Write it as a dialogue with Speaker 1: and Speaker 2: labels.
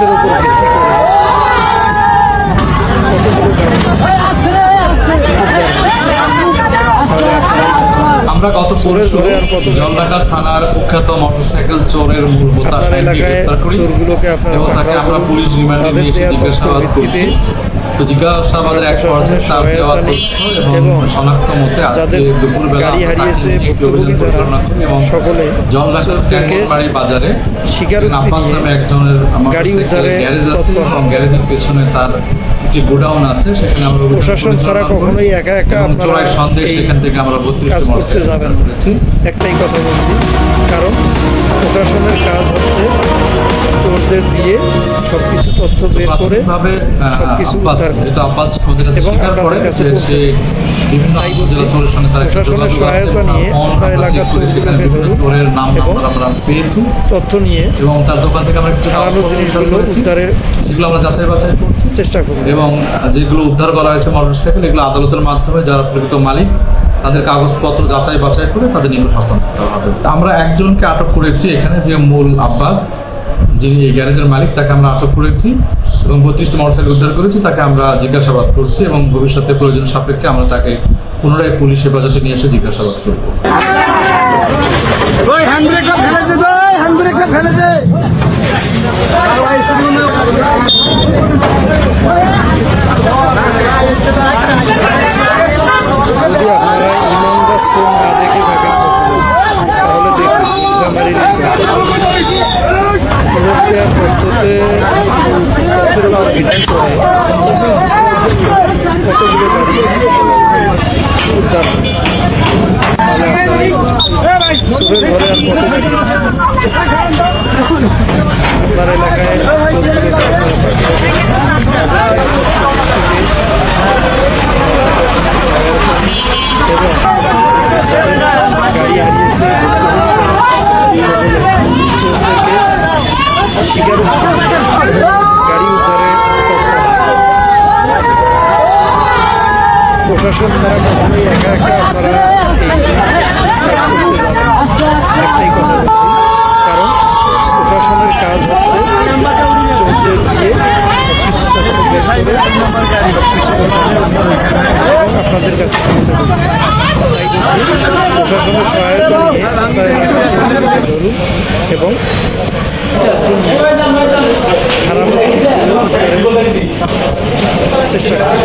Speaker 1: কিসের উপর ভিত্তি করে
Speaker 2: আমরা গত পরশু জলঢাকা থানার কুখ্যাত মোটরসাইকেল চোরের মূল হোতা গ্রেফতার করি এবং তাকে আমরা পুলিশ রিমান্ডে নিয়ে এসে জিজ্ঞাসাবাদ করছি। তো জিজ্ঞাসাবাদের এক পর্যায়ে তার দেওয়া তথ্য এবং শনাক্ত মতে আজকে দুপুরবেলা পরিচালনা করি এবং জলঢাকার ট্যাঙ্গনবাড়ি বাজারে আব্বাস নামে একজনের মোটরসাইকেলের গ্যারেজ আছে এবং গ্যারেজের পেছনে তার একটি গোডাউন আছে, সেখানে আমরা
Speaker 1: প্রশাসন ছাড়া কখনোই একা একা
Speaker 2: চোরাই সন্দেহ সেখান থেকে আমরা 32
Speaker 1: করতে যাবেন করেছি। একটাই কথা বলছি, কারণ প্রশাসনের কাজ হচ্ছে চোরদের দিয়ে সবকিছু তথ্য বের করে সবকিছু এবং আপনাদের কাছে প্রশাসনের সহায়তা নিয়ে আপনার এলাকার চোরগুলোকে ধরুন এবং তথ্য নিয়ে
Speaker 2: এবং তার দোকান থেকে আমরা কিছু
Speaker 1: হারানো জিনিসগুলো উদ্ধারের
Speaker 2: সেগুলো আমরা যাচাই বাছাই করছি,
Speaker 1: চেষ্টা করব
Speaker 2: এবং যেগুলো উদ্ধার করা হয়েছে মোটরসাইকেল এগুলো আদালতের মাধ্যমে যারা প্রকৃত মালিক তাদের কাগজপত্র যাচাই বাছাই করে তাদের নিকট হস্তান্তর করা হবে। আমরা একজনকে আটক করেছি এখানে, যে মূল আব্বাস যিনি এই গ্যারেজের মালিক, তাকে আমরা আটক করেছি এবং 32টি মোটরসাইকেল উদ্ধার করেছি। তাকে আমরা জিজ্ঞাসাবাদ করছি এবং ভবিষ্যতে প্রয়োজন সাপেক্ষে আমরা তাকে পুনরায় পুলিশ হেফাজতে নিয়ে এসে জিজ্ঞাসাবাদ করব।
Speaker 1: যদি আপনারা ইমানদার শ্রম না দেখে থাকেন তাহলে দেখুন সুরক্ষার তথ্যের উপর ভিত্তি করে কতগুলো গাড়ি উদ্ধার চোরের ঘরে আর কত আপনার এলাকায় চোরকে গাড়ি হারিয়েছে শিকার গাড়ি উদ্ধারে প্রশাসন ছাড়া কখনোই একা একা আপনারা কাজ করতে যাবেন। একটাই কথা বলছি, কারণ প্রশাসনের কাজ হচ্ছে চোরদের দিয়ে সবকিছু তথ্য বের করে সবকিছু এবং আপনাদের কাছে পৌঁছে দেবে। তাই বলছি, প্রশাসনের সহায়তা নিয়ে আপনার এলাকার চোরদেরকে ধরুন এবং হারানো চেষ্টা করুন।